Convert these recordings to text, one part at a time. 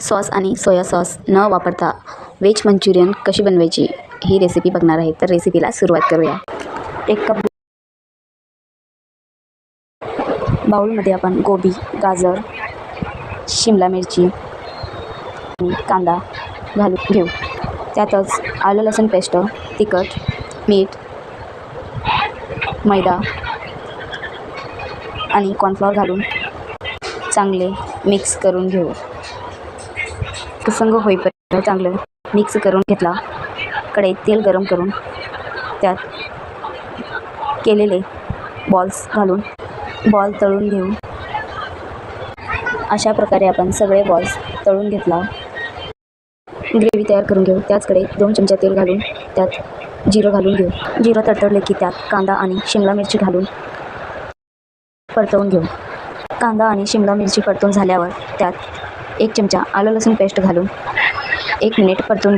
Sauce आणि soya sauce न वापरता व्हेज मंचुरियन कशी बनवायची ही रेसिपी बघणार आहे. तर रेसिपीला सुरुवात करूया. एक कप बाउलमध्ये आपण गोबी, गाजर, शिमला मिरची आणि कांदा घालून घेऊ. त्यातच आलं लसूण पेस्ट, तिखट, मीठ, मैदा आणि कॉर्नफ्लॉवर घालून चांगले मिक्स करून घेऊ. एकसंग होईपर्यंत चांगलं मिक्स करून घेतला. कढईत तेल गरम करून त्यात केलेले बॉल्स घालून बॉल तळून घेऊ. अशा प्रकारे आपण सगळे बॉल्स तळून घेतला. ग्रेव्ही तयार करून घेऊ. त्याच कढईत 2 चमचा तेल घालून त्यात जिरं घालून घेऊ. जिरं तडतडले की त्यात कांदा आणि शिमला मिरची घालून परतवून घेऊ. कांदा आणि शिमला मिरची परतून झाल्यावर त्यात 1 चमचा आलं लसूण पेस्ट घालून 1 मिनिट परतून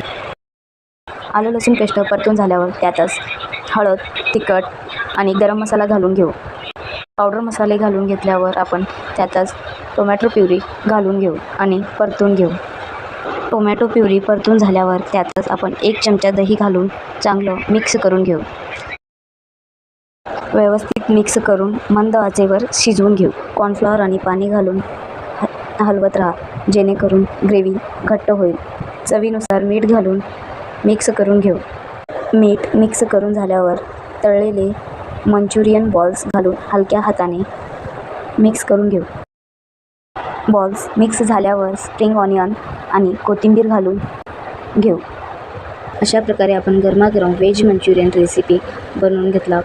आलं लसूण पेस्ट परतून झाल्यावर त्यातच हळद, तिखट आणि गरम मसाला घालून घेऊ. पावडर मसाले घालून घेतल्यावर आपण त्यातच टोमॅटो प्युरी घालून घेऊ आणि परतून घेऊ. टोमॅटो प्युरी परतून झाल्यावर त्यातच आपण 1 चमचा दही घालून चांगलं मिक्स करून घेऊ. व्यवस्थित मिक्स करून मंद आचेवर शिजवून घेऊ. कॉर्नफ्लॉवर आणि पाणी घालून हलवत राहा जेणेकरून ग्रेव्ही घट्ट होईल. चवीनुसार मीठ घालून मिक्स करून घेऊ. मीठ मिक्स करून झाल्यावर तळलेले मंचुरियन बॉल्स घालून हलक्या हाताने मिक्स करून घेऊ. बॉल्स मिक्स झाल्यावर स्प्रिंग ऑनियन आणि कोथिंबीर घालून घेऊ. अशा प्रकारे आपण गरमागरम व्हेज मंचुरियन रेसिपी बनवून घेतला.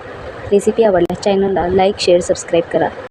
रेसिपी आवडल्यास चॅनलला लाईक, शेअर, सबस्क्राईब करा.